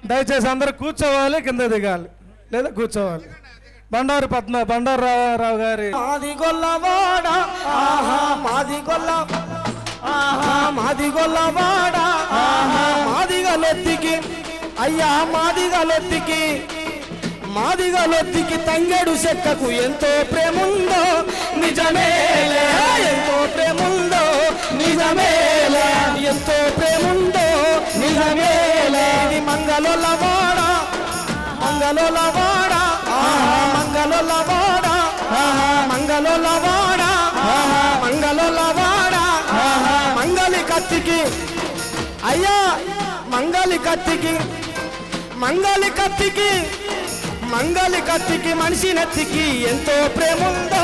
దయచేసి అందరూ కూర్చోవాలి, కింద దిగాలి లేదా కూర్చోవాలి. బండారావు గారి మాది గొల్లవాడ ఆహా మాది గొల్ల ఆహా మాది గొల్లవాడ ఆహా మాదిగలొత్తికి అయ్యా మాదిగలొత్తికి తంగెడు చెక్కకు ఎంతో ప్రేముందో నిజమేలే, ఎంతో ప్రేముందో నిజమేలే, ఎంతో ప్రేముందో నిజమేలే. ఇది మంగళోళ్ళవాడ మంగళోళ్ళవాడ ఆహా మంగళోళ్ళవాడ ఆహా మంగళోళ్ళవాడ ఆహా మంగళోళ్ళవాడ ఆహా మంగళి కత్తికి అయ్యా మంగళి కత్తికి మనిషి నెత్తికి ఎంతో ప్రేముందో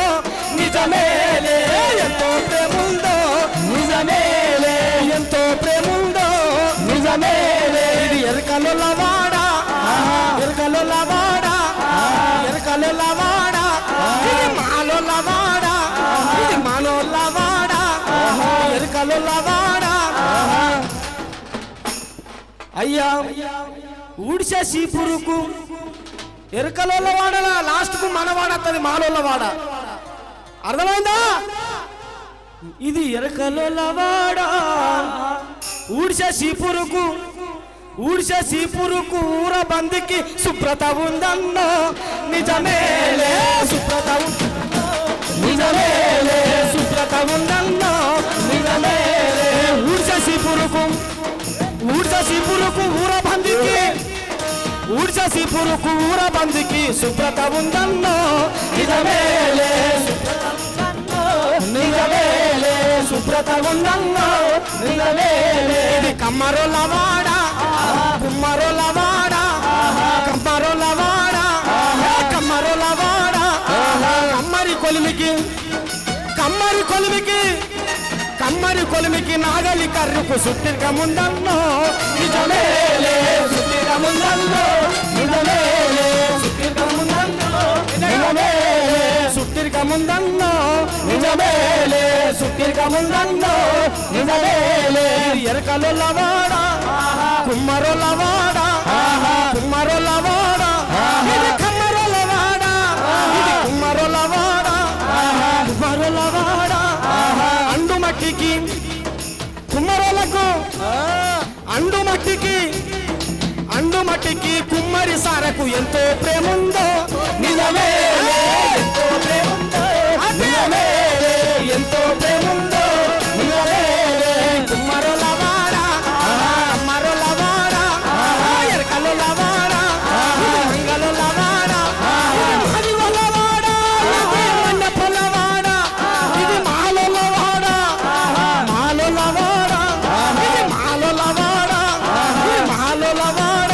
నిజమేలే, ఎంతో ప్రేముందో నిజమేలే, ఎంతో ప్రేముందో నిజమేలే. ఇది ఎరకలవాడ ఎరకలవాడ ఎరకలవాడ ఇది మాలోలవాడ ఇది మాలోలవాడ ఎరకలవాడ. అయ్యా ఊడిసే సీపురుకు ఎరకలోళ్ళ వాడలా లాస్ట్కు మనవాడ అత్తది మాలోళ్ళ వాడ. అర్థమైందా? ఇది ఎరకలోళ్ళ వాడ ఊడిసే సీపురుకు ఊర బందికి శుభ్రత ఉందన్నో నిజమేలే, శుభ్రత నిజమేలే, శుభ్రత ఉందన్నో నిజమేలే. ఊడిసే సీపురుకు ఊర బందికి శుభ్రత ఉందన్నో నిజమేలే, నిజమేలే, శుభ్రత ఉందన్నో నిజమేలే. ఇది కమ్మరోళ్ళవాడ కుమ్మరోళ్ళవాడ కమ్మరోళ్ళవాడ కమ్మరోళ్ళవాడ కమ్మరి కొలిమికి నాగలి కర్రుకు సుట్టిక ముందన్నో నిజమేలే, సుట్టిక ముందన్నో నిజమేలే, సుట్టిక ముందన్నో నిజమేలే, సుట్టిక ముందన్నో నిజమేలే, సుట్టిక ముందన్నో నిజమేలే. ఎరకలవాడ కుమ్మరోళ్ళవాడ కుమ్మరోళ్ళవాడ ఇది కమ్మరోళ్ళవాడ ఇది కుమ్మరోళ్ళవాడ కుమ్మరోళ్ళవాడ. అండుమట్టికి కుమ్మరోళ్ళకు అండుమట్టికి కుమ్మరి సారకు ఎంతో ప్రేముందో నిజమేలే, ఎంతో ప్రేముందో నిజమేలే, ఎంతో ప్రేముందో నిజమేలే. కుమ్మరోళ్ళవాడ అమ్మరోళ్ళవాడ ఎరకలోళ్ళవాడ మంగళోళ్ళవాడ మాదిగోళ్ళవాడ మండపల్లవాడ ఇది మాలోళ్ళవాడ మాలోళ్ళవాడ ఇది మాలోళ్ళవాడ ఇది మాలోళ్ళవాడ.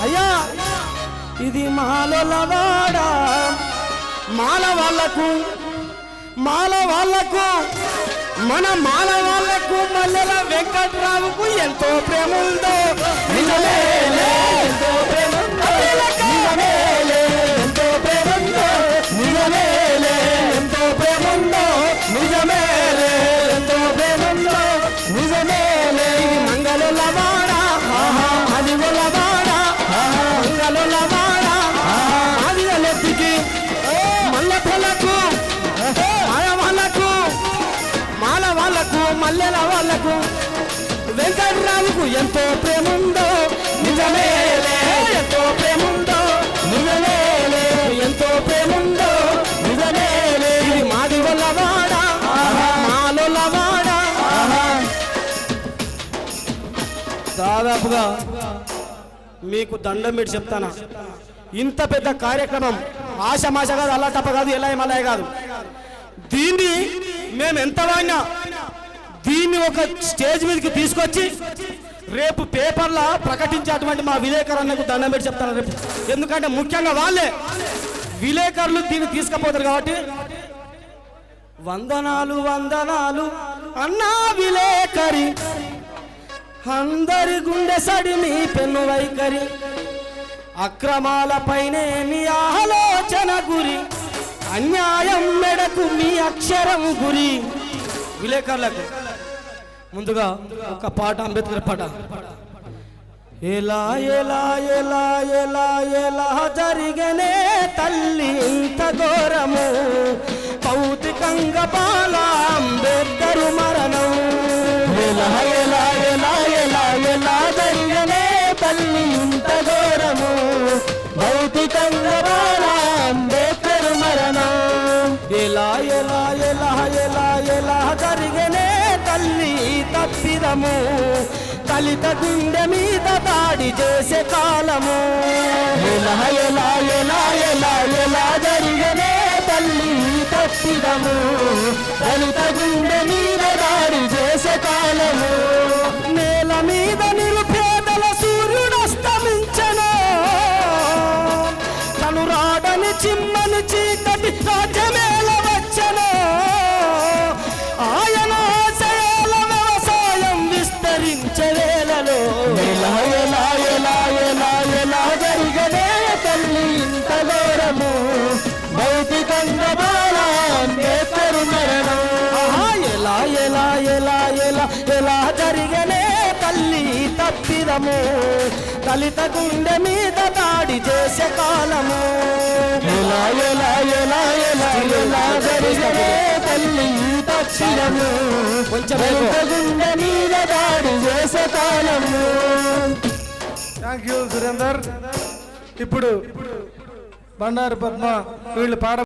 అయ్యా ఇది మాలోళ్ళవాడ. మాల వాళ్ళకు మన మాల వాళ్ళకు మల్లెల వెంకట్రావుకు ఎంతో ప్రేమ ఉందో నిజమేలే, ఎంతో ప్రేమ నిజమేలే, ఎంతో ప్రేమ నిజమేలే, ఎంతో ప్రేమ నిజమేలే, ఎంతో ప్రేమ నిజమేలే. ఇది మంగళోళ్ళవాడ మాదిగోళ్ళవాడ మంగళోళ్ళవాడ మాదిగలెత్తికి మల్లెపల్లకు మాల వాళ్ళకు మల్లెల వాళ్ళకు వెంకట్రావుకు ఎంతో ప్రేముందో నిజమేలే, ఎంతో ప్రేముందో నిజమేలే, ఎంతో ప్రేముందో నిజమేలే. ఇది మాదిగోళ్ళవాడ మాలోళ్ళవాడ. దాదాపుగా మీకు దండం పెట్టి చెప్తానా, ఇంత పెద్ద కార్యక్రమం ఆశమాష కాదు, అల్లాటప్ప కాదు, ఎలా మలయ కాదు. దీన్ని మేము ఎంత వాడినా దీన్ని ఒక స్టేజ్ మీదకి తీసుకొచ్చి రేపు పేపర్లో ప్రకటించేటువంటి మా విలేకరులకు దండం పెట్టి చెప్తాను రేపు. ఎందుకంటే ముఖ్యంగా వాళ్ళే విలేకరులు దీన్ని తీసుకుపోతారు కాబట్టి. వందనాలు అన్నా విలేకరి, అందరి గుండె సడి మీ పెన్ను వైఖరి, అక్రమాలపైనే మీ ఆలోచన గురి, అన్యాయం మెడకు మీ అక్షరం గురి. విలేకరులకు ముందుగా ఒక పాట, అంబేద్కర్ పాట. ఎలా ఎలా ఎలా ఎలా ఎలా జరిగనే తల్లి ఇంత ఘోరము భౌతికంగా బాల అంబేద్కర్ మరణం ఎలా ఎలా ఎలా ఎలా ఎలా జరిగనే తల్లి ఇంత ఘోరము భౌతికంగా బాల అంబేద్కర్ మరణం ఎలా ఎలా ఎలా ఎలా ఎలా జరిగనే తల్లి తప్పిదము దళిత గుండె మీద దాడి చేసే కాలము ఎలా ఎలా ఎలా ఎలా ఎలా జరిగనే తల్లి తప్పిదము దళిత గుండె మీద దాడి చేసే కాలము నేల మీద నిరుపేదల సూర్యుడు అస్తమించను తను రాడని చిమ్మని చీకటి రాజ్యమేల వచ్చను ఆయన ఆశయాల వ్యవసాయం విస్తరించే వేళలో ఎలా ఎలా ఎలా ఎలా ఎలా జరిగనే తల్లి ఇంత ఘోరము భౌతికంగా బాల అంబేద్కర్ మరణం ఎలా ఎలా ఎలా ఎలా ఎలా జరిగనే తల్లి తప్పిదము దళిత గుండె మీద దాడి చేసే కాలము ఎలా ఎలా ఎలా ఎలా ఎలా జరిగనే తల్లి తప్పిదము కొంచెం దళిత గుండె మీద దాడి చేసే కాలము థ్యాంక్ యూ సురేందర్. ఇప్పుడు బండారు పద్మ వీళ్ళు పాడ